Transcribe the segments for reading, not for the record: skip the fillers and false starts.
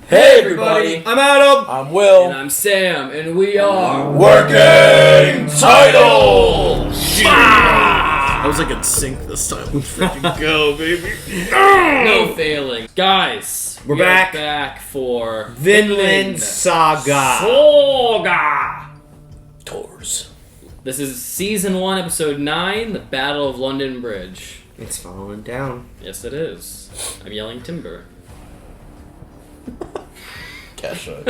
Hey everybody, I'm Adam. I'm Will. And I'm Sam, and we are Working Title! I was like in sync this time. Let's freaking go, baby. no failing. Guys, We're we are back. back for Vinland Saga. Saga. Tours. This is Season 1, Episode 9, The Battle of London Bridge. It's falling down. Yes, it is. I'm yelling timber. Kesha.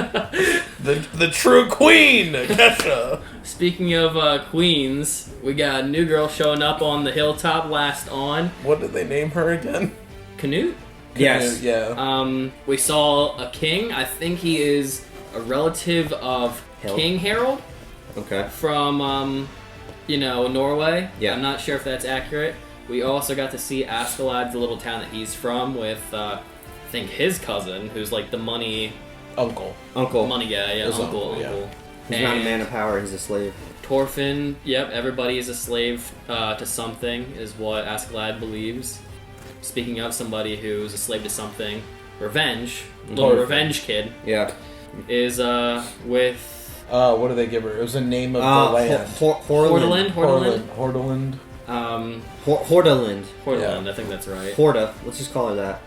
the true queen, Kesha. Speaking of queens, we got a new girl showing up on the hilltop last on. What did they name her again? Canute? Yes. Yeah. We saw a king. I think he is a relative of King Harold. Okay. From, Norway. Yeah. I'm not sure if that's accurate. We also got to see Askeladd, the little town that he's from, with, I think, his cousin, who's like the money Uncle. money guy. Yeah, His uncle. uncle, yeah. He's not a man of power, he's a slave. Thorfinn, yep, everybody is a slave to something, is what Askeladd believes. Speaking of somebody who's a slave to something, Revenge, little Thorfinn. Revenge kid, Yeah. is with What did they give her? It was the name of the land. Hordaland. Hordaland. Hordaland. Hordaland, I think that's right. Horda. Let's just call her that.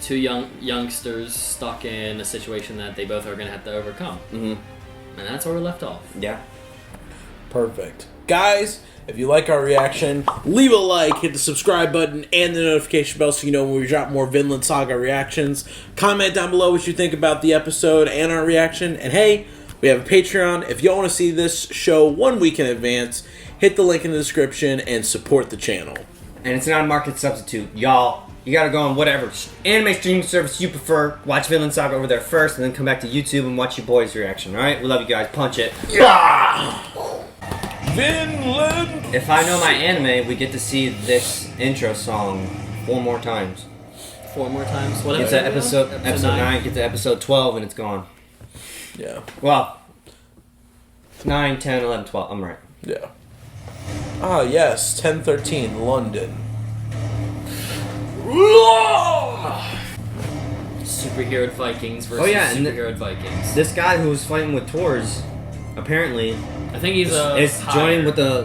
Two youngsters stuck in a situation that they both are going to have to overcome. Mm-hmm. And that's where we left off. Yeah. Perfect. Guys, if you like our reaction, leave a like, hit the subscribe button, and the notification bell so you know when we drop more Vinland Saga reactions. Comment down below what you think about the episode and our reaction. And hey, we have a Patreon. If you want to see this show 1 week in advance, hit the link in the description and support the channel. And it's not a market substitute. Y'all, you gotta go on whatever anime streaming service you prefer. Watch Vinland Saga over there first, and then come back to YouTube and watch your boys' reaction, alright? We love you guys. Punch it. Yeah! Vinland! If I know my anime, we get to see this intro song 4 more times. 4 more times? What Get to episode 9, get to episode 12, and it's gone. Yeah. Well, 9, 10, 11, 12. I'm right. Yeah. Ah, yes. 1013, London. Superhero Vikings versus and superhero Vikings. This guy who was fighting with Tors, apparently, I think he's is joining with the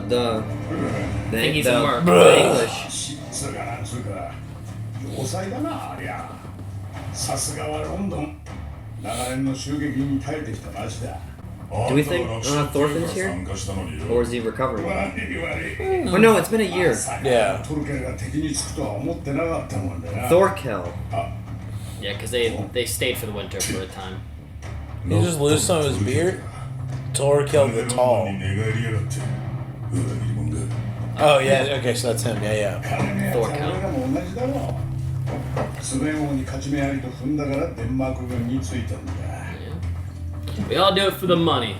I think he's a merc. the English. さすがはロンドン。長年の襲撃に耐えてきた町だ。 Do we think Thorfinn's here? Or is he recovering? Oh no, it's been a year. Yeah. Thorkell. Yeah, because they stayed for the winter for a time. He just lose some of his beard? Thorkell the Tall. Oh, yeah, okay, so that's him. Yeah. Thorkell. スウェーン王に勝ち目ありと踏んだからデンマーク軍についたんだ。 We all do it for the money.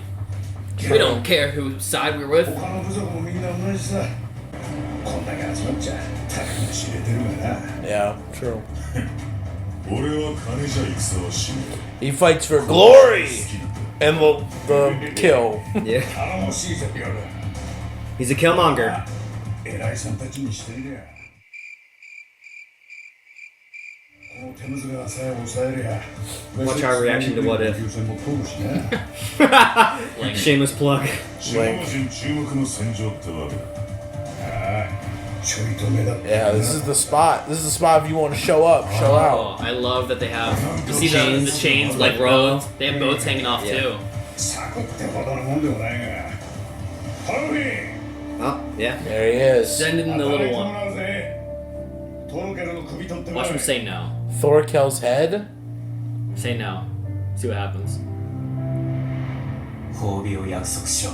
We don't care whose side we're with. 他の部族もみんな同じさ。こんだけ集まっちゃたかが知れてるがな。 Yeah, true. 俺は金じゃ戦をしねえ。 He fights for glory and the kill. Yeah. 頼もしいぜ、ビオル。 He's a killmonger. 偉いさんたちにしてみりゃ。この手むずがさえ抑えりゃ。 Watch our reaction to What If. 優先も飛ぶしね。 Shameless plug. 首脳陣注目の戦場ってわけだ。ああ、ちょいと目だった。 Yeah, this is the spot. This is the spot if you want to show up, show out. Oh, I love that they have. You see the chains like roads? They have boats hanging off too. サクってほどのもんでもないが。トロフィー。 Oh, yeah. There he is. Sending the little one. トロケルの首取ってもら Watch え him say no. Thorkell's head? Say no. See what happens. 褒美を約束しろ。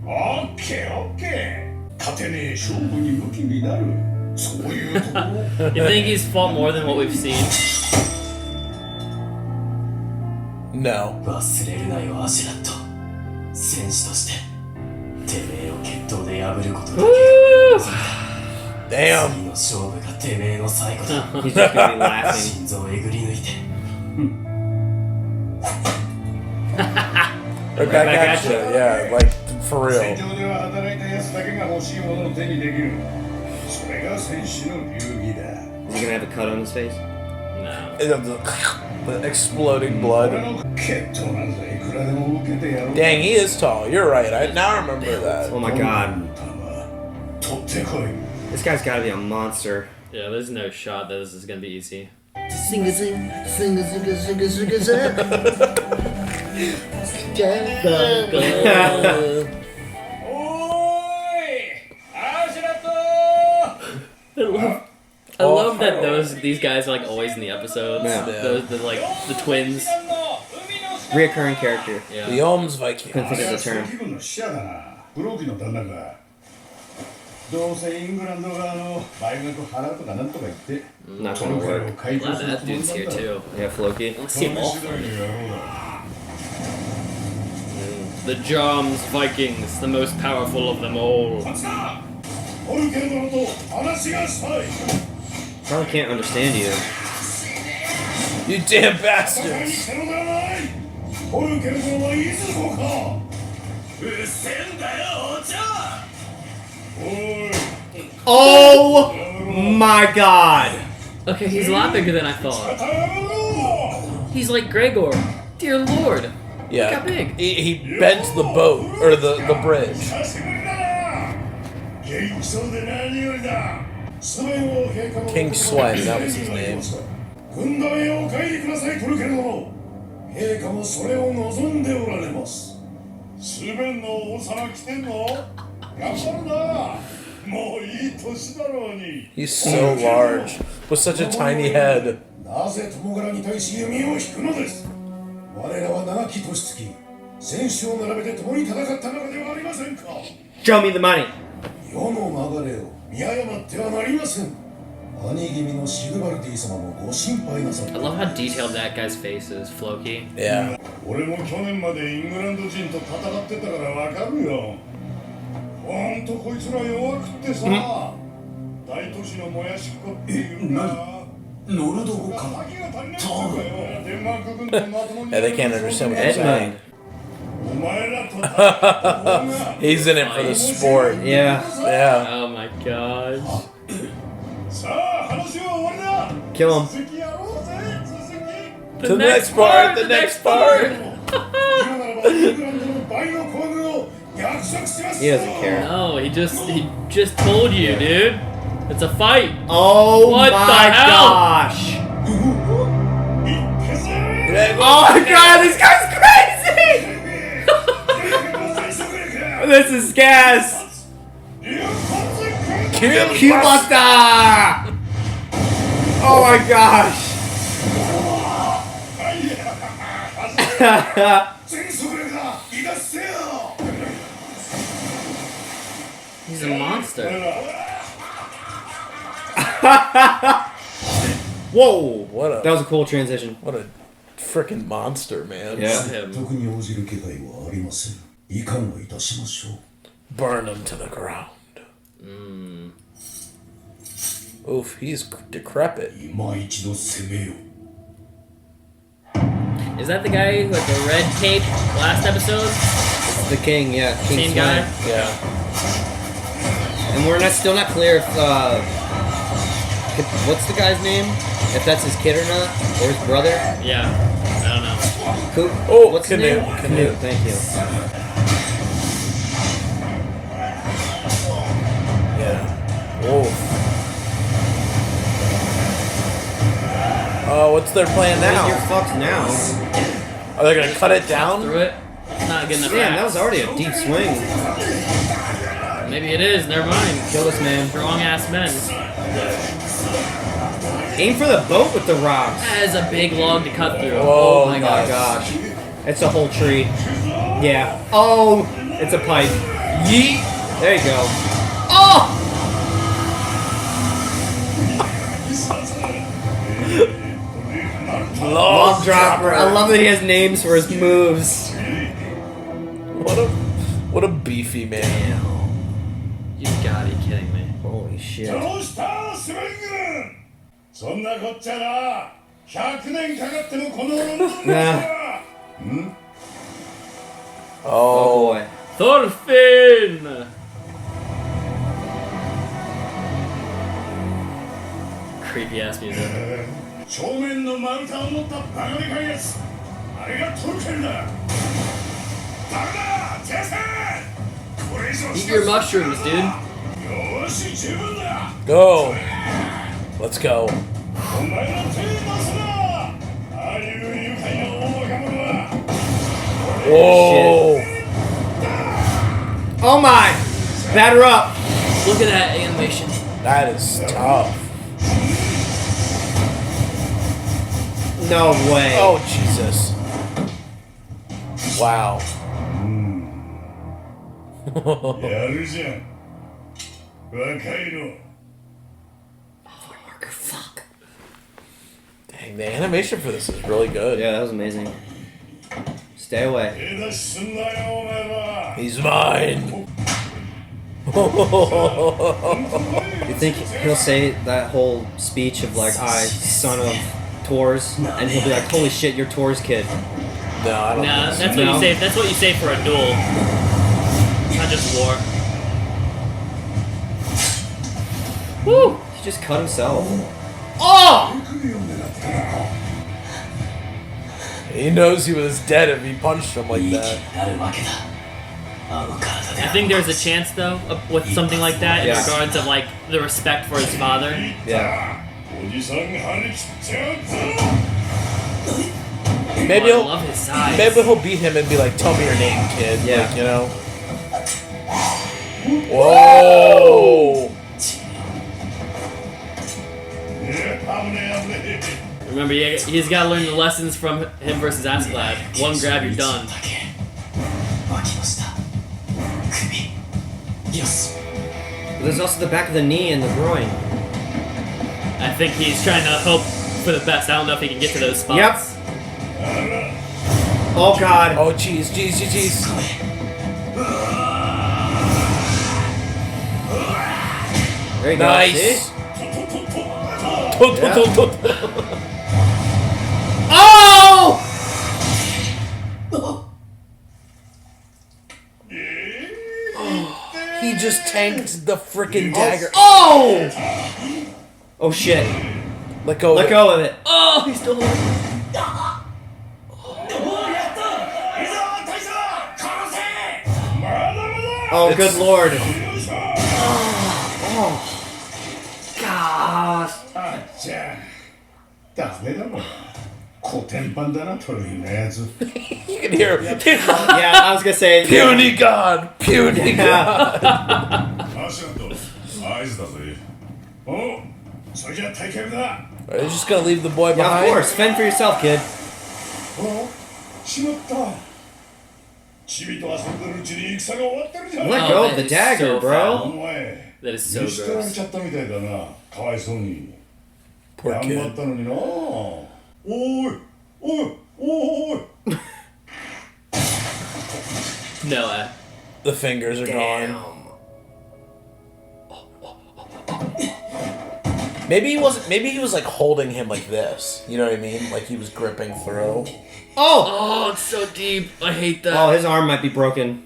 オッケーオッケー。勝てねえ勝負に向きになる。そういうところ。 You think he's fought more than what we've seen? No. 忘れるなよアシュラット。戦士としててめえを決闘で破ることだけ。 Damn. 次の勝負がてめえの最後だ。 He's just gonna be laughing. 心臓をえぐり抜いて。 Right back at you. Yeah, like, for 戦 real. 場では働いた奴だけが欲しいものを手にできる。それが戦士の流儀だ。 Is he gonna have a cut on his face? No. The exploding blood. 決闘なんざいくらでも受けてやろう。 Dang, he is tall. You're right. I now remember that. Oh my god. 取ってこい。 This guy's gotta be a monster. Yeah, there's no shot that this is gonna be easy. Sing a sing, sing a sing a sing a sing a sing. I love that these guys are like always in the episodes. Yeah. The twins. Reoccurring character. Yeah. The Ohms Viking. Couldn't think of the 気 term. 分の使者だな。黒木の旦那が。どうせイングランド側の倍額払うとかなんとか言って。 Not gonna work. 解 A 決 lot す of る that dude's here too. Yeah, Floki. Let's see them all. 次第にやろうだ。 The Joms Vikings, the most powerful of them all. 松田。オルケル殿と話がしたい。 Probably can't understand you. You damn 馬鹿に bastards. してるではない。オルケル殿はいずこか。うっせんだよお茶。おい。 Oh my god! Okay, he's a lot bigger than I thought. たやろう。 He's like Gregor. Dear Lord. Yeah. Look how big. He bent the boat, or the bridge. 久しぶりだな。元気そうで何よりだ。 King Swen, that was his name. 軍団へお帰りください、トルケル殿。陛下もそれを望んでおられます。スベンの王様来てんの？頑張るな。もういい年だろうに。 He's so large, with such a tiny head. なぜ友柄に対し弓を引くのです。我らは長き年月、戦士を並べて共に戦った仲ではありませんか。 Show me the money. 世の流れを見誤ってはなりません。兄君のシグバルディ様もご心配なさって。 I love how detailed that guy's face is, Floki. Yeah. 俺も去年までイングランド人と戦ってたからわかるよ。ほんとこいつら弱くってさ、大都市のもやしっこっていうか。ノルド語か。 Yeah, they can't understand what you're saying. お前らと戦った方が He's in it for the sport. Yeah. Yeah. Oh my god. さあ話は終わりだ。 Kill him. 続きやろうぜ。続き。 To the next part, the next part. 今ならばイングランドの倍の行軍を約束します He よ。 doesn't care. No, he just told you, dude. It's a fight. Oh What the my hell? gosh! 行くぜ。 Oh my god, this guy's crazy! This is gas! Q-Buster! Oh my gosh! 全速力だ。行かせよ。 He's a monster. Whoa! What That a was a cool transition. what a freaking monster, man. Yeah. Him. 特に応じる気配はありません。いかがいたしましょう。 Burn him to the ground. Oof, he's decrepit. 今一度攻めよ。 Is that the guy who had the red cape last episode? The king, yeah. King Same guy? Sven. Yeah. And we're still not clear if, what's the guy's name? If that's his kid or not? Or his brother? Yeah. I don't know. Oh, what's Canoe, his name? Canoe. Thank you. Yeah. Wolf. Oh, what's their plan Where's your now? fucks now? Are they gonna cut it down? Through it. It's not good enough. Damn, that axe. was already a deep swing. Maybe it is. Never mind. Kill this man. Strong ass men. Aim for the boat with the rocks. That is a big log to cut through. Oh, Oh my Oh god. my gosh. It's a whole tree. Yeah. Oh, it's a pipe. Yeet. There you go. Oh! Log dropper. I love that he has names for his moves. What a beefy man. You gotta be kidding me. Holy shit. どうしたスベン軍。そんなこっちゃな。100年かかってもこのロンドンだ。 Oh Oh, boy. Thorfinn! Creepy ass music. 正面の丸太を持ったバカでかいやつあれがトルケルだダメだ手汗これ以上 Eat your mushrooms, dude. よし十分だ Go. Let's go. お前の手に出すなああいう愉快な大バカ者は Whoa. Oh my! Batter up! Look at that animation. That is tough. No way. Oh, Jesus. Wow. やるじゃん若いの Fuck. Dang, the animation for this is really good. Yeah, that was amazing. Stay away. 手出しすんなよお前ら He's mine. You think he'll say that whole speech of like, I, son of Thor's, and he'll be like, holy shit, you're Thor's kid. No, I don't Nah, think so. that's what you say. That's what you say for a duel. Not just war. Woo! He just cut himself. Oh! He knows he was dead if he punched him like いい気 that. になるわけだあの体で I think there's a chance though with something like that in Yeah. regards of like the respect for his father. Yeah. おじさん張り切っちゃうぞ Maybe Oh, I he'll, love his size. maybe he'll beat him and be like, "Tell me your name, kid." Yeah. Like, you know. Whoa! 危ねえ危ねえ Remember, he's got to learn the lessons from him versus Askeladd. One grab, you're done. だけ脇の下首よし But there's also the back of the knee and the groin. I think he's trying to hope for the best. I don't know if he can get to those spots. Yep. Oh god. Oh, jeez, jeez, jeez, jeez. There you go. Nice. See? Oh! He just tanked the freaking dagger. Oh! Oh shit. Let go. Let go of it. Oh, he's still holding. いざ大佐かせまだまだ Oh, good lord. よいしょ Gosh. あっちゃダメだもんコテンパンだなトルヒのやつ You can hear him. Yeah, I was gonna say. Puny God, puny God. 足元合図だぜおそれじゃ大会だ Are they just gonna leave the boy Yeah, of behind? course. Fend for yourself, kid. おしまったチビと遊んでるうちに戦が終わってるじゃん Let Oh, go that of the is dagger, so bro. foul. お前 That is so 見捨てられ gross. ちゃったみたいだなかわいそうに Poor 頑張っ kid. たのになおいおいおい No, The fingers are gone. Maybe he wasn't. Maybe he was like holding him like this. You know what I mean? Like he was gripping through. Oh! Oh, it's so deep. I hate that. Oh, his arm might be broken.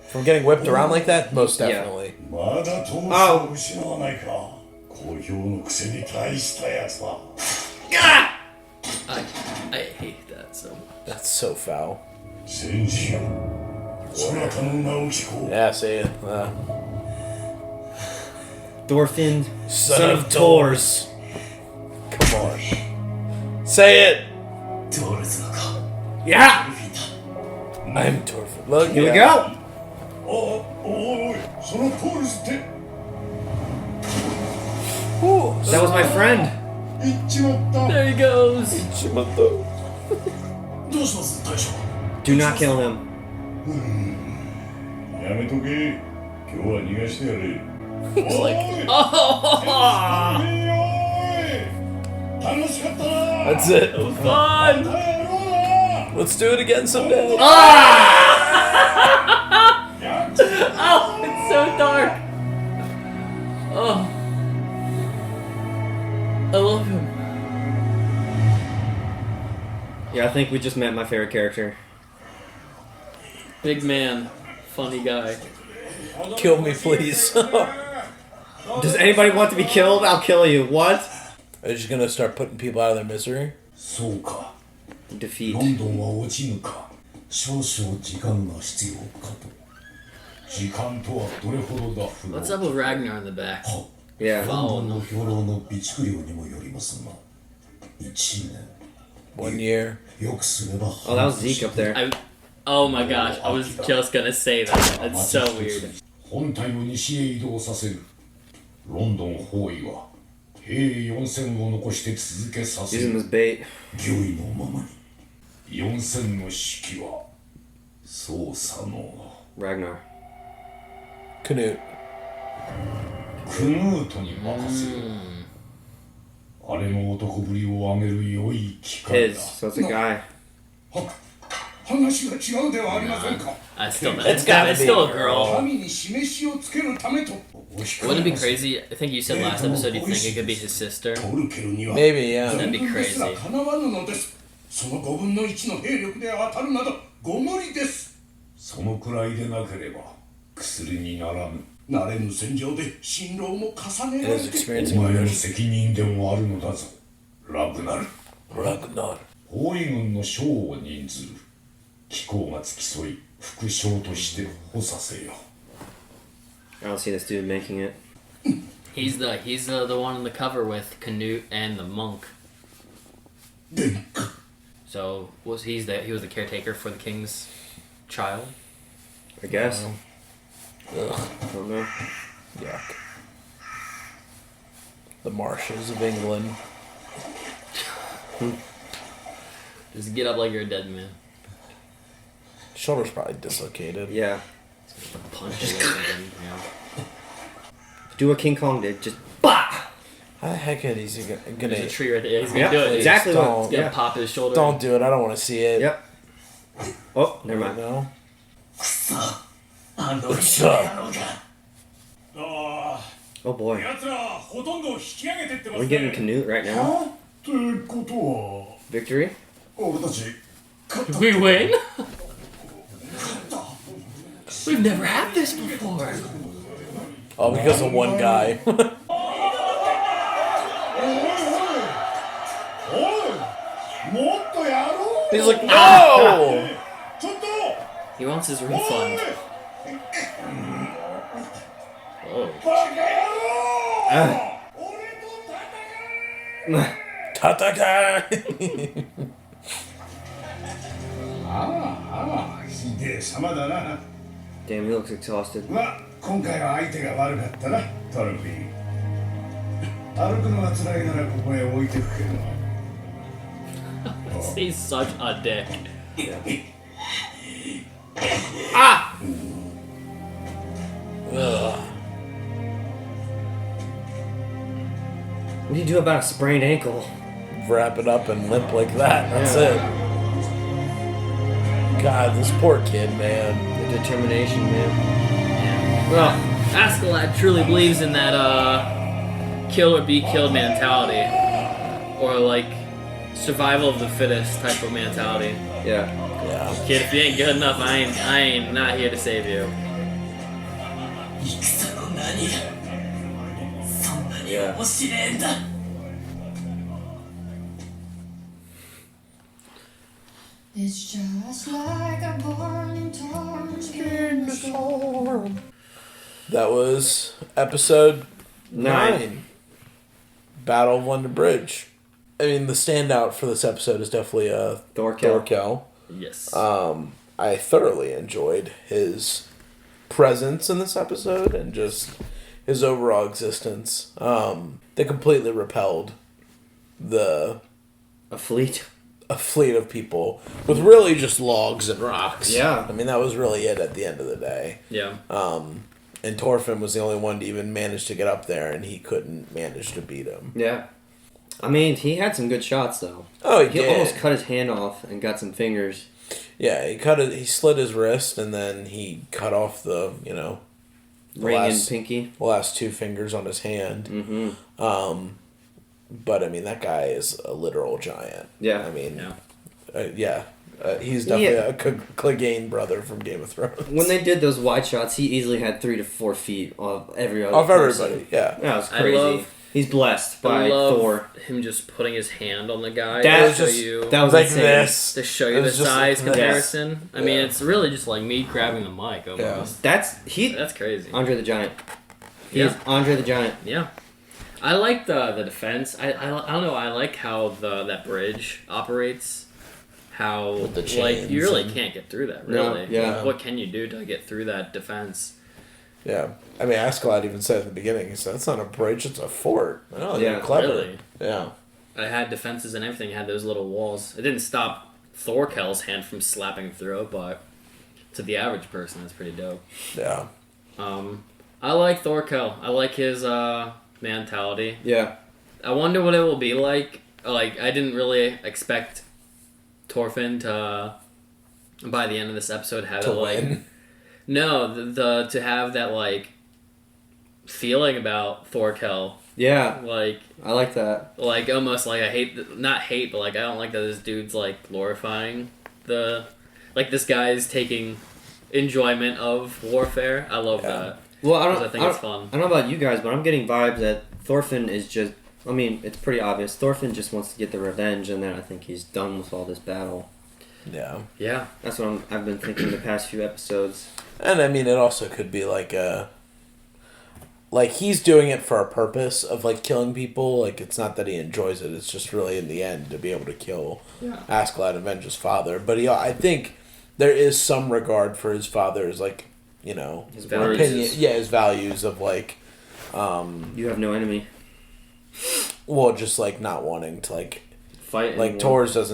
From getting whipped around like that, most Yeah. definitely. まだ闘志を失わないか好評のくせに大したやつだ I hate that so much. That's so foul. 戦士よそなたの名を聞こう Yeah, see it. Thorfinn, Son of Thor's. Come on. Say it. ドールズの子 Yeah! ルフィンだ I'm Thorfinn. Look. Here we yeah. go! おいそのトールズって Ooh, That was my friend. 言っちまった There he goes. どうします大将 Do not kill him. やめとけ今日は逃がしてやれ He's like, おい Oh, 楽しかったな that's it. fun. またやろうな Let's do it again someday. Oh, it's so dark. Oh, I love him. Yeah, I think we just met my favorite character. Big man, funny guy. Kill me, please. Does anybody want to be killed? I'll kill you. What? Are you just gonna start putting people out of their misery? そうか Defeat. ロンドンは落ちぬか少々時間が必要かと時間とはどれほどだ不 What's up with Ragnar in the back? Yeah. ロンドンの兵糧の備蓄量にもよりますが1年 1 year. よくすれば Oh, that was Zeke up there. Oh my gosh, I was just gonna say that. That's so weird. 本体を西へ移動させるロンドン包囲は兵4000を残して続けさせ Using る this bait. 御意のままに4000の指揮はそう左脳 Ragnar. Canute. クヌートに任せるあれの男ぶりを上げる良い機会 His. だ So it's a guy. 話が違うではありませんか I still, It's gotta it's still a be. girl. 神に示しをつけるためと Wouldn't it be crazy? I think you said last episode you think it could be his sister. トルケルには Maybe, yeah. That'd be 全軍ですら crazy. かなわぬのですその5分の1の兵力で当たるなどご無理ですそのくらいでなければ薬にならぬ慣れぬ戦場で辛労も重ねられ His て experience お前の in 責任でもあるのだぞラグナル Ragnar. 包囲軍の将を任ずる機構が付き添い副将として補佐せよ I don't see this dude making it. He's the one on the cover with Canute and the monk. 殿下 So he was the caretaker for the king's child. I guess. Ugh, I don't know. yuck. The marshes of England. Just get up like you're a dead man. Shoulder's probably dislocated. Yeah. Punch it or something. Yeah. Do what King Kong did. Just bah! How the heck is he There's a gonna... tree right there. Yeah, he's gonna Yeah, do it. exactly Please what. don't. He's gonna Yeah. pop his shoulder. Don't do it. I don't want to see it. Yep. Oh, never mind. No. あの What's up? あ Oh あ boy. 奴らほとんど引き上げてってます We're getting Canute right now. ってことは Victory? 俺たち勝った We win? We've never had this before. Oh, because of one guy. おいもっとやろう He's like, no! ちょっと He wants his おい refund. Oh. バカ野郎俺と戦え Tataka! ああひでえ様だな Damn, he looks exhausted. まあ今回は相手が悪かったなトルフィン歩くのが辛いならここへ置いてくけど He's such a dick. Ugh. What do you do about a sprained ankle? Wrap it up and limp like that. That's it. God, this poor kid, man. The determination, man. Well, Askeladd truly believes in that kill or be killed mentality, or like survival of the fittest type of mentality. Yeah. Yeah. Kid, if you ain't good enough, I ain't not here to save you. 戦の何がそんなに Yeah. 面白えんだ It's just like a burning torch in the storm. That was episode 9. 9. Battle of London Bridge. I mean, the standout for this episode is definitely Thorkell. Thorkell. Yes. I thoroughly enjoyed his presence in this episode and just his overall existence. They completely repelled A fleet. a fleet of people with really just logs and rocks. Yeah. I mean, that was really it at the end of the day. yeah. And Thorfinn was the only one to even manage to get up there, and he couldn't manage to beat him. Yeah. I mean, he had some good shots, though. Oh, he He did. almost cut his hand off and got some fingers. Yeah, he slit his wrist, and then he cut off the Ring last- and pinky. the last 2 fingers on his hand. Mm-hmm. But I mean, that guy is a literal giant. Yeah. I mean, Yeah. he's definitely a Clegane brother from Game of Thrones. When they did those wide shots, he easily had 3 to 4 feet of every other Of person. everybody, yeah. That was I crazy. love He's blessed by I love Thor. him just putting his hand on the guy That to was show just- you That was Like insane. this. to show It you the was just size like this. comparison. I mean, Yeah. it's really just like me grabbing the mic almost. That's That's crazy. Andre the Giant. He's Yeah. Andre the Giant. Yeah. I like the defense. I don't know. I like how that bridge operates. How With the like chains you really and- can't get through that. No, Really. yeah. What can you do to get through that defense? Yeah. I mean, Askeladd even said at the beginning, he said, "It's not a bridge, it's a fort." I know, Yeah, they're clever. Really. Yeah. I had defenses and everything. Had those little walls. It didn't stop Thorkell's hand from slapping through it, but to the average person, that's pretty dope. Yeah. I like Thorkell. I like his mentality. Yeah. I wonder what it will be like. Like, I didn't really expect Thorfinn to, by the end of this episode, have To it like. win. No, the to have that like feeling about Thorkell, Yeah. like I like that. almost like I not hate, but like I don't like that this dude's like glorifying like this guy's taking enjoyment of warfare. I love that. Well, I 'Cause don't. I think it's fun. I don't know about you guys, but I'm getting vibes that Thorfinn is just. I mean, it's pretty obvious. Thorfinn just wants to get the revenge, and then I think he's done with all this battle. Yeah. Yeah, That's what I've been thinking the past few episodes. And I mean, it also could be like he's doing it for a purpose of like killing people. Like it's not that he enjoys it. It's just really in the end to be able to kill Askeladd and avenge his father. But I think there is some regard for his father's like His values. words. his values of like You have no enemy. just like not wanting to like Fight. like anymore. Tors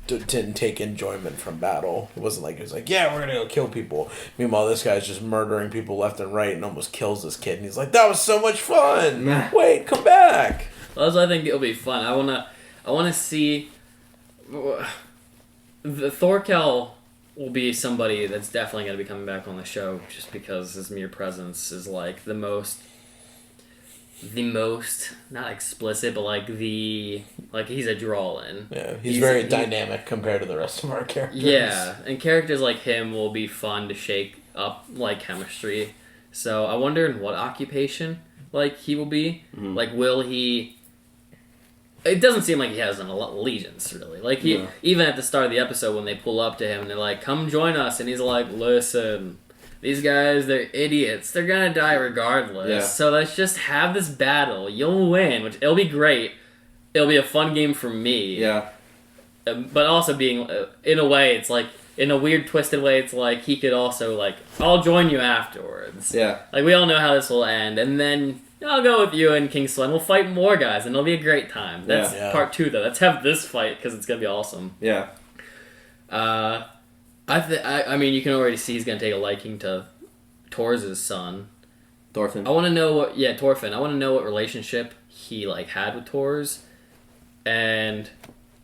didn't take enjoyment from battle. It wasn't like he was like, yeah, we're gonna go kill people. Meanwhile, this guy's just murdering people left and right and almost kills this kid. And he's like, that was so much fun. Nah. Wait, come back. also I think it'll be fun. I wanna see the Thorkell will be somebody that's definitely gonna be coming back on the show just because his mere presence is like the most not explicit, but like he's a draw in. Yeah, he's very dynamic compared to the rest of our characters. Yeah, and characters like him will be fun to shake up like chemistry. So I wonder in what occupation like he will be. Mm-hmm. Like will he? It doesn't seem like he has an allegiance really. Like he even at the start of the episode when they pull up to him and they're like, "Come join us," and he's like, "Listen. These guys, they're idiots. They're gonna die regardless. Yeah. So let's just have this battle. You'll win, which it'll be great. It'll be a fun game for me. Yeah. But also being, in a way, it's like, in a weird twisted way, it's like he could also like, I'll join you afterwards. Yeah. Like we all know how this will end, and then I'll go with you and King Swen. We'll fight more guys, and it'll be a great time. That's Yeah. part 2 though. Let's have this fight because it's gonna be awesome. Yeah. I mean, you can already see he's gonna take a liking to Thor's son. Thorfinn. I want to know what, Thorfinn. I want to know what relationship he like had with Thor's, and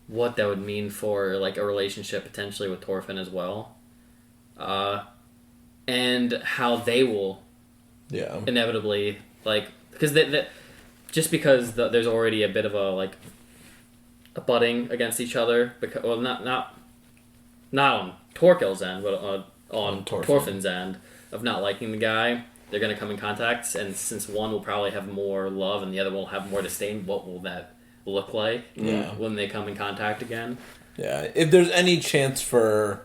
what that would mean for like a relationship potentially with Thorfinn as well, and how they will inevitably like because just because there's already a bit of a butting against each other because not on Thorkell's end but on Thorfinn's end of not liking the guy. They're going to come in contact, and since one will probably have more love and the other will have more disdain, what will that look like when they come in contact again? Yeah, if there's any chance for,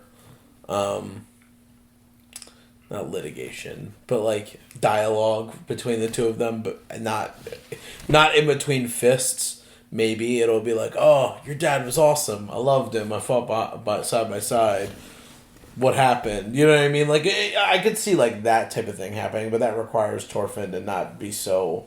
not litigation, but like dialogue between the two of them, but not in between fists. Maybe it'll be like, oh, your dad was awesome. I loved him. I fought by side by side. What happened? You know what I mean? Like I could see like that type of thing happening, but that requires Thorfinn to not be so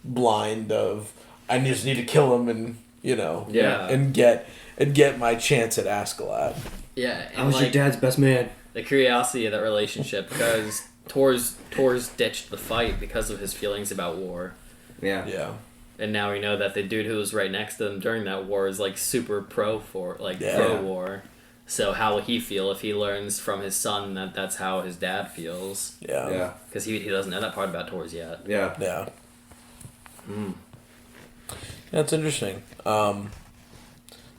blind of I just need to kill him and and get my chance at Askeladd. Yeah, and I was your dad's best man. The curiosity of that relationship because Thor's ditched the fight because of his feelings about war. Yeah. Yeah. And now we know that the dude who was right next to him during that war is like super pro war. So how will he feel if he learns from his son that that's how his dad feels? Yeah. Yeah. Because he doesn't know that part about Thor's yet. Yeah. Yeah. That's interesting.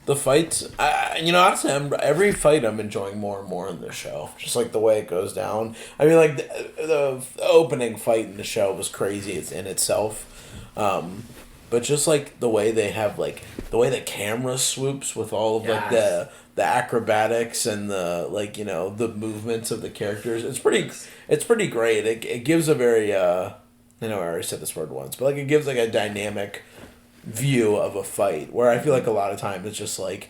The fights, honestly, every fight I'm enjoying more and more in the show. Just like the way it goes down. I mean, like the opening fight in the show was crazy. It's in itself, but but just like the way they have like the way the camera swoops with all of like the acrobatics and the like, you know, the movements of the characters. It's pretty great. It gives a very I know I already said this word once, but like it gives like a dynamic view of a fight where I feel like a lot of times it's just like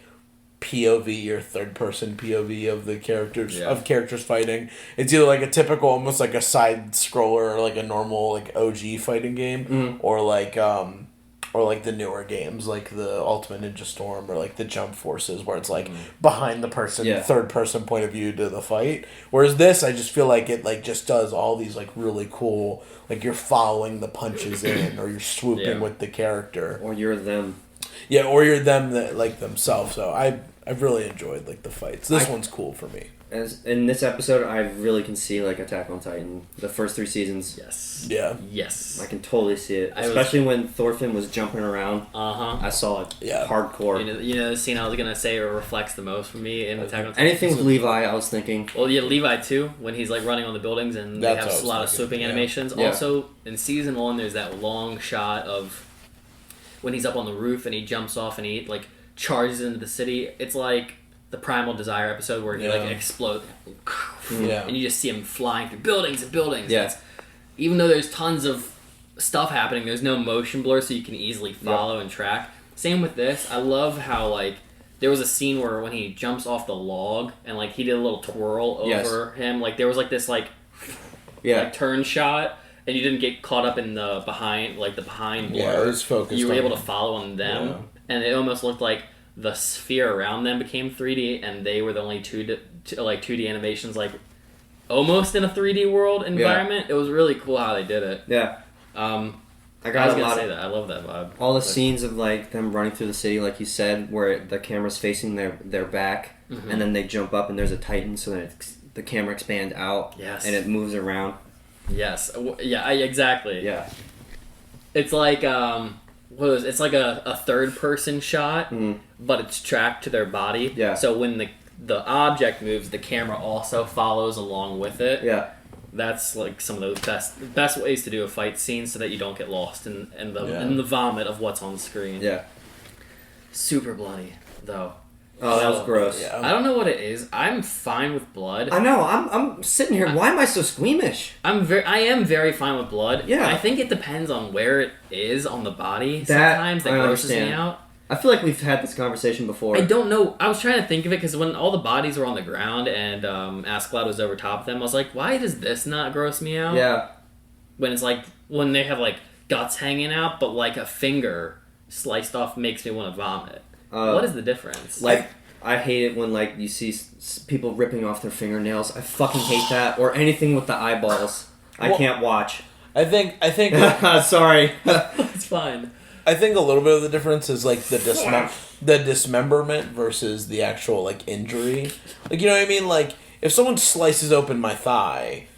POV or third person POV of the characters fighting. It's either like a typical almost like a side scroller or like a normal like OG fighting game or like the newer games like the Ultimate Ninja Storm or like the Jump Forces where it's like behind the person third person point of view to the fight. Whereas this I just feel like it like just does all these like really cool like you're following the punches in or you're swooping with the character. Or you're them. Yeah, or you're them that like themselves. So I've really enjoyed like the fights. This one's cool for me. As in this episode, I really can see like Attack on Titan. The first 3 seasons. Yes. Yeah. Yes. I can totally see it, especially when Thorfinn was jumping around. I saw it hardcore. You know the scene I was gonna say reflects the most for me in Attack on Titan. Anything with Levi, I was thinking. Well, yeah, Levi too. When he's like running on the buildings and they have a lot of swooping animations. Yeah. Also, in season 1, there's that long shot of when he's up on the roof and he jumps off and he like charges into the city. It's like the Primal Desire episode where he like explodes, and you just see him flying through buildings and buildings. Yeah. Even though there's tons of stuff happening, there's no motion blur, so you can easily follow and track. Same with this. I love how like there was a scene where when he jumps off the log and like he did a little twirl over him, like there was like this like turn shot. And you didn't get caught up in the behind blur. Yeah, it was focused. You were able to follow on them, and it almost looked like the sphere around them became 3D, and they were the only 2D animations, like almost in a 3D world environment. It was really cool how they did it. Yeah. I was gonna say that. I love that vibe. All the scenes of like them running through the city, like you said, where the camera's facing their back, and then they jump up and there's a Titan, so then the camera expands out, and it moves around. Yes. Yeah. Exactly. Yeah. It's like it's like a third person shot, but it's tracked to their body. Yeah. So when the object moves, the camera also follows along with it. Yeah. That's like some of the best ways to do a fight scene so that you don't get lost in the vomit of what's on the screen. Yeah. Super bloody though. Oh, that was gross. Yeah. I don't know what it is. I'm fine with blood. I know. I'm sitting here. Why am I so squeamish? I am very fine with blood. Yeah. I think it depends on where it is on the body. Sometimes that grosses me out. I feel like we've had this conversation before. I don't know. I was trying to think of it because when all the bodies were on the ground and Askeladd was over top of them, I was like, why does this not gross me out? Yeah. When it's like when they have like guts hanging out, but like a finger sliced off makes me want to vomit. What is the difference? Like, I hate it when like you see people ripping off their fingernails. I fucking hate that. Or anything with the eyeballs. I can't watch. I think. Sorry. It's fine. I think a little bit of the difference is like the dismemberment versus the actual like injury. Like, you know what I mean? Like if someone slices open my thigh,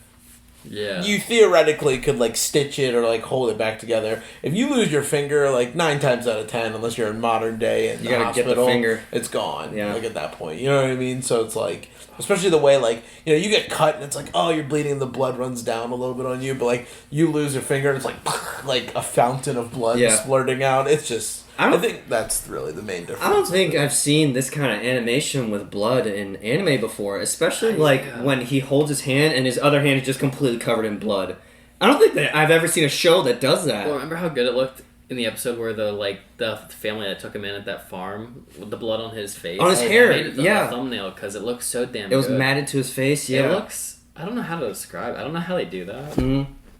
you theoretically could like stitch it or like hold it back together. If you lose your finger, like 9 times out of 10, unless you're in modern day and you gotta get the finger, it's gone. Yeah. Like at that point, you know what I mean? So it's like, especially the way like, you know, you get cut and it's like, oh, you're bleeding and the blood runs down a little bit on you, but like you lose your finger and it's like a fountain of blood splurting out. It's just, I think that's really the main difference. I don't think I've seen this kind of animation with blood in anime before, especially when he holds his hand and his other hand is just completely covered in blood. I don't think that I've ever seen a show that does that. Well, remember how good it looked in the episode where the family that took him in at that farm with the blood on his face, on his hair, made it the thumbnail because it looks so damn. It was good. matted to his face. Yeah, it looks. I don't know how to describe. I don't know how they do that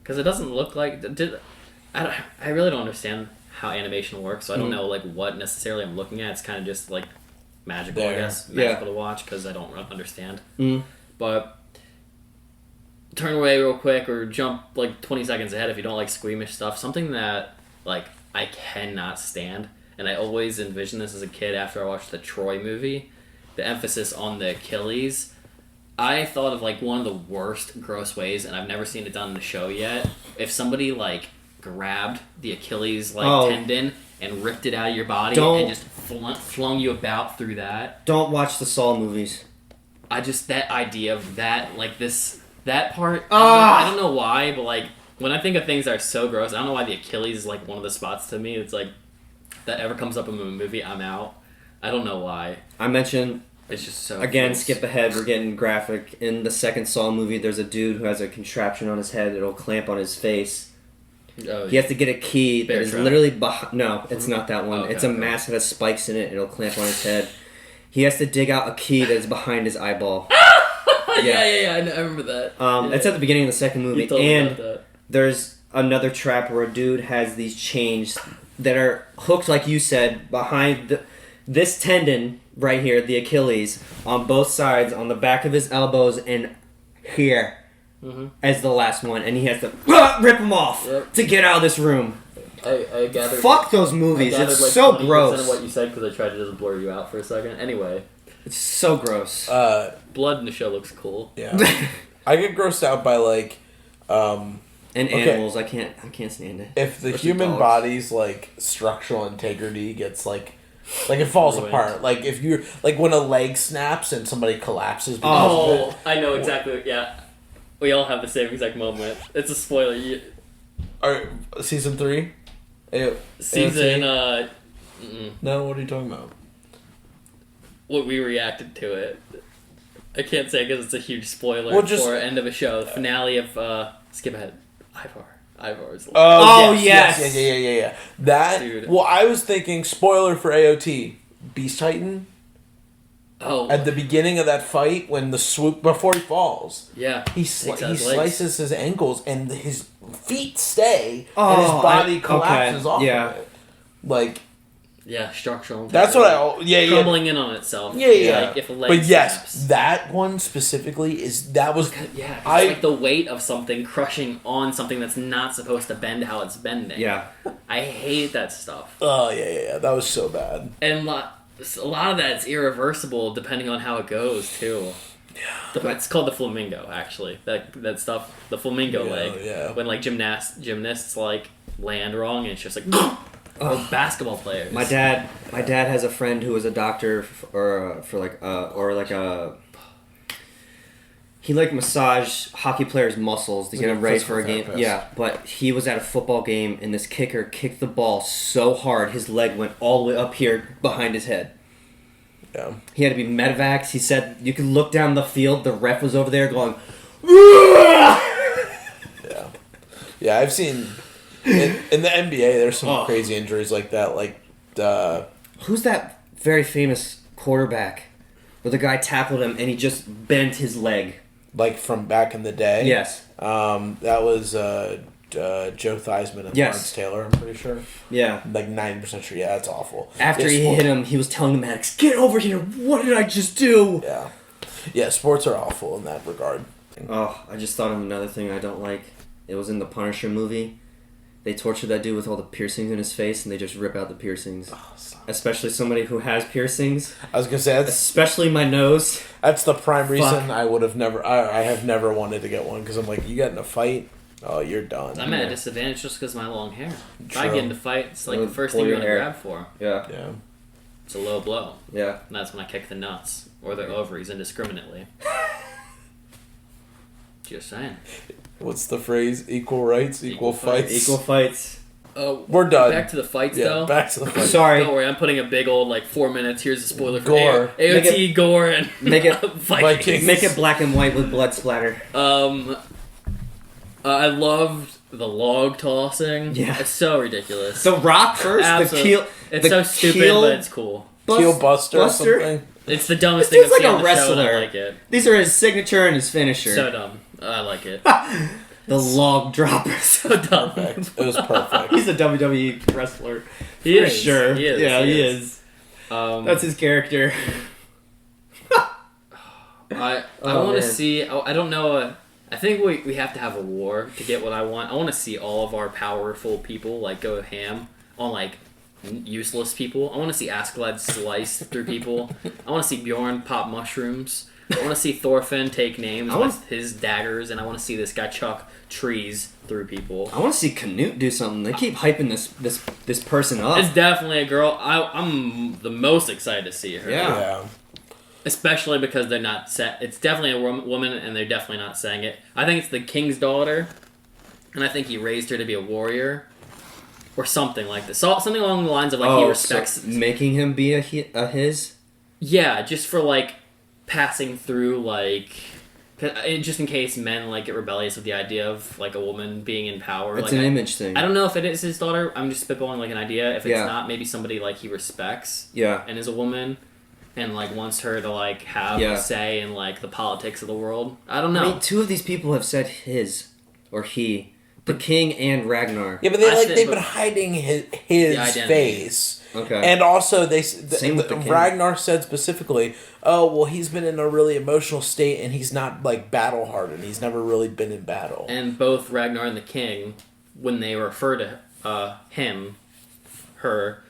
because it doesn't look like. I really don't understand how animation works, so I don't know like what necessarily I'm looking at. It's kind of just like magical, I guess, magical to watch because I don't understand. But turn away real quick or jump like 20 seconds ahead if you don't like squeamish stuff. Something that like I cannot stand, and I always envisioned this as a kid after I watched the Troy movie, the emphasis on the Achilles. I thought of like one of the worst gross ways, and I've never seen it done in the show yet. If somebody like grabbed the Achilles tendon and ripped it out of your body and just flung you about through that. Don't watch the Saw movies. That idea of that, like that part, I don't know why, but like When I think of things that are so gross, I don't know why the Achilles is like one of the spots to me. It's like that ever comes up in a movie, I'm out. I don't know why. I mentioned it's just so again. gross. Skip ahead. We're getting graphic. In the second Saw movie, there's a dude who has a contraption on his head. It'll clamp on his face. Oh, He has to get a key that Bear is Trap. literally behind. No, it's not that one. Okay, It's a okay. mask that has spikes in it. It'll clamp on his head. He has to dig out a key that is behind his eyeball. yeah. I remember that. It's at the beginning of the second movie, You told me and about that. there's another trap where a dude has these chains that are hooked, like you said, behind this tendon right here, the Achilles, on both sides, on the back of his elbows, and here as the last one, and he has to rip them off to get out of this room. I gathered. Fuck those movies. I gathered, It's like, so 20% gross. of what you said because I tried to just blur you out for a second. Anyway, It's so gross. blood in the show looks cool. Yeah. I get grossed out by like And okay. animals, I can't stand it. if the Especially human dogs. body's like structural integrity gets like it falls Ruined. apart. Like if you're like when a leg snaps and somebody collapses because of Oh, it. I know exactly. Yeah, we all have the same exact moment. It's a spoiler. Or season 3? Season. No, what are you talking about? What we reacted to it. I can't say because it's a huge spoiler Well, just- for end of a show. The finale of skip ahead. Ivar's. Oh, yes. yes. Yeah. That. Dude. Well, I was thinking spoiler for AOT. Beast Titan Oh, at the beginning of that fight when the swoop before he falls. yeah. He Takes out he his legs. slices his ankles and his feet stay and Oh, his body okay. collapses off Yeah. of it. Like Yeah, structural. that's what I yeah. Crumbling in on itself. Yeah. Like if a leg But yes, snaps. that one specifically that was Yeah, 'cause I- it's like the weight of something crushing on something that's not supposed to bend how it's bending. Yeah. I hate that stuff. oh yeah. That was so bad. And a lot of that's irreversible depending on how it goes too. Yeah. It's called the flamingo, actually. That stuff, the flamingo Yeah, leg. yeah. When like gymnasts like land wrong and it's just like or basketball players. My dad has a friend who was a doctor he like massaged hockey players' muscles to get them ready for a game. therapist. Yeah, but he was at a football game and this kicker kicked the ball so hard his leg went all the way up here behind his head. Yeah. He had to be medevacs. He said you could look down the field. The ref was over there going. Yeah, I've seen in the NBA. There's some crazy injuries like that. Like Who's that very famous quarterback where the guy tackled him and he just bent his leg? like from back in the day. Yes. That was Joe Theismann and Yes. Lawrence Taylor. I'm pretty sure. Yeah. Like 90% sure. Yeah, that's awful. After Yeah, he sport- hit him, he was telling the medics, "Get over here! What did I just do?" Yeah, sports are awful in that regard. Oh, I just thought of another thing I don't like. It was in the Punisher movie. They torture that dude with all the piercings in his face, and they just rip out the piercings. Especially somebody who has piercings. I was gonna say Especially my nose. that's the prime reason Fuck. I would have never. I have never wanted to get one because I'm like, you get in a fight, oh, you're done. I'm at a disadvantage just because of my long hair. If I True. get into fight, it's like It the would first pull thing you're your gonna hair. grab for. Yeah. Yeah. It's a low blow. Yeah. And that's when I kick the nuts or the ovaries indiscriminately. Just saying. What's the phrase? Equal rights, equal fights. Equal fights. We're done. Back to the fights, Yeah, though. back to the fight. Sorry. Don't worry, I'm putting a big old 4 minutes. Here's a spoiler for Gore. AOT, Gore, and Make it Vikings. Make it black and white with blood splatter. I loved the log tossing. Yeah. It's so ridiculous. The rock first. Absolutely. The keel. It's the so stupid, keel but it's cool. Keel Buster or something. It's the dumbest This thing I've dude's seen like on a the show, and I wrestler. like it. These are his signature and his finisher. So dumb. I like it. The log dropper. So dumb. It was perfect. He's a WWE wrestler. He for is. sure. He is. Yeah, He he is. is. Um, That's his character. I Oh, want to man. see. I don't know. I think we have to have a war to get what I want. I want to see all of our powerful people go ham on useless people. I want to see Askeladd slice through people. I want to see Bjorn pop mushrooms. I want to see Thorfinn take names with his daggers, and I want to see this guy chuck trees through people. I want to see Canute do something. They keep hyping this person up. It's definitely a girl. I'm the most excited to see her. Yeah. Especially because they're not set. It's definitely a woman, and they're definitely not saying it. I think it's the king's daughter. and I think he raised her to be a warrior, or something like this. So, something along the lines of like he respects so making him be a his. Yeah, just for like passing through like. Just in case men like get rebellious with the idea of like a woman being in power. It's like, an image thing. I don't know if it is his daughter. I'm just spitballing like an idea. If it's not, maybe somebody like he respects. Yeah. And is a woman, and like wants her to like have a say in like the politics of the world. I don't know. I mean, 2 of these people have said his or he, the king and Ragnar. Yeah, but they've been hiding his face. Okay. And also, Same with the king. Ragnar said specifically, "Oh, well, he's been in a really emotional state, and he's not like battle hardened. He's never really been in battle." And both Ragnar and the king, when they refer to him, her,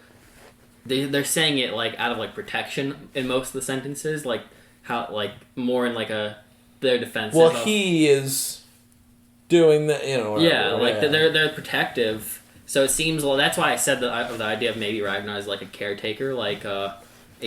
they're saying it like out of like protection in most of the sentences, like how like more in like their defense. Well, he is doing the they're protective. So it seems that's why I said the idea of maybe Ragnar is like a caretaker, like a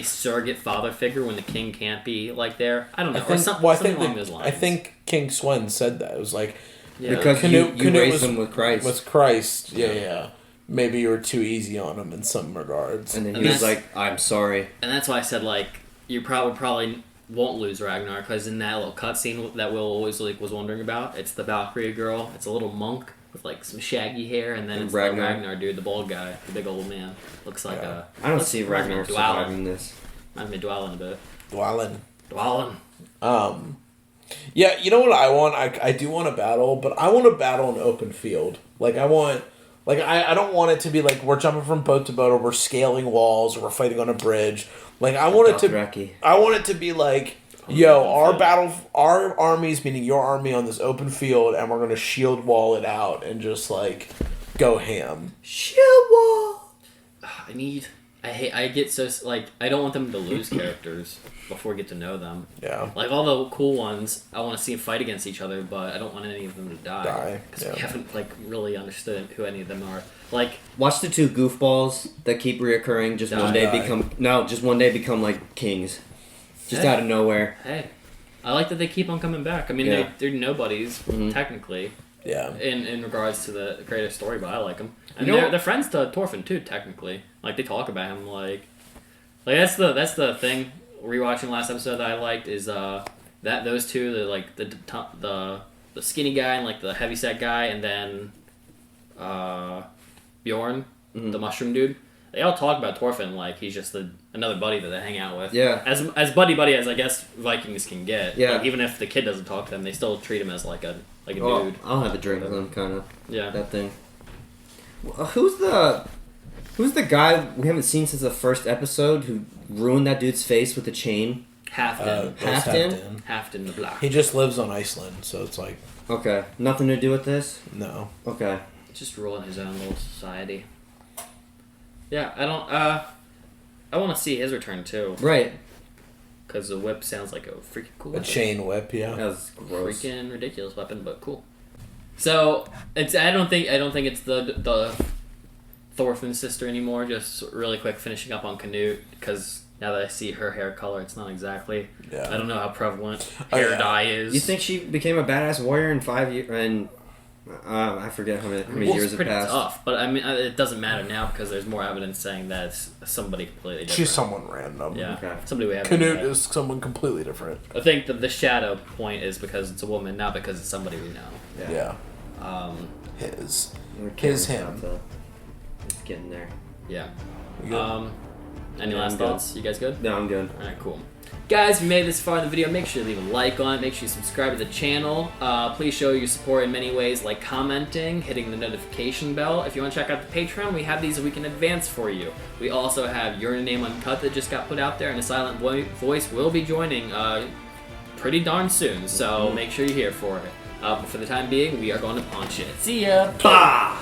surrogate father figure when the king can't be like there. I don't know. Something along those lines. I think King Swen said that. It was like because Canute raised him with Christ. With Christ, yeah. Maybe you were too easy on him in some regards. And then he was like, "I'm sorry." And that's why I said like you probably won't lose Ragnar because in that little cutscene that Will always like was wondering about, it's the Valkyrie girl. It's a little monk with like some shaggy hair, and then it's the Ragnar dude, the bald guy, the big old man. Looks like I don't see Ragnar surviving this. I'm Dwalin a bit. Dwalin. Yeah, you know what I want? I do want a battle, but I want a battle in open field. Like I don't want it to be like we're jumping from boat to boat, or we're scaling walls, or we're fighting on a bridge. Like I want it to be like, yo, our armies, meaning your army, on this open field, and we're gonna shield wall it out and just like go ham. Shield wall. I get so like I don't want them to lose characters before we get to know them. Yeah. Like all the cool ones, I want to see them fight against each other, but I don't want any of them to die because we haven't like really understood who any of them are. Like watch the 2 goofballs that keep reoccurring. Just one day become like kings. Just out of nowhere. Hey, I like that they keep on coming back. I mean, they're nobodies technically. Yeah. In regards to the creative story, but I like them, and they're friends to Thorfinn too. Technically, like they talk about him like that's the thing. Rewatching last episode that I liked is that those 2, the skinny guy and like the heavyset guy, and then Bjorn, the mushroom dude. They all talk about Thorfinn like he's just another buddy that they hang out with. Yeah. As buddy as I guess Vikings can get. Yeah. Like, even if the kid doesn't talk to them, they still treat him as like a dude. I'll have a drink with him, kind of. Yeah. That thing. Who's the guy we haven't seen since the first episode who ruined that dude's face with a chain? Halfdan. Halfdan the Black. He just lives on Iceland, so it's like... Okay. Nothing to do with this? No. Okay. Just ruling his own little society. Yeah, I want to see his return too. Right. Because the whip sounds like a freaking cool weapon. A chain whip, yeah. That was gross. Freaking ridiculous weapon, but cool. So I don't think it's the Thorfinn's sister anymore. Just really quick, finishing up on Canute, because now that I see her hair color, it's not exactly. Yeah. I don't know how prevalent hair dye is. You think she became a badass warrior in 5 years? And I forget how many years have passed. It's tough, but I mean, it doesn't matter now because there's more evidence saying that it's somebody completely different. She's someone random. Yeah, okay. Somebody we haven't. Canute is someone completely different. I think the shadow point is because it's a woman, not because it's somebody we know. Yeah. Him. It's getting there. Yeah. Any last thoughts? You guys good? No, I'm good. All right, cool. Guys, if you made it this far in the video, make sure to leave a like on it. Make sure you subscribe to the channel. Please show your support in many ways, like commenting, hitting the notification bell. If you want to check out the Patreon, we have these a week in advance for you. We also have Your Name Uncut that just got put out there, and a silent voice will be joining pretty darn soon. So make sure you're here for it. But for the time being, we are going to punch it. See ya! Bah!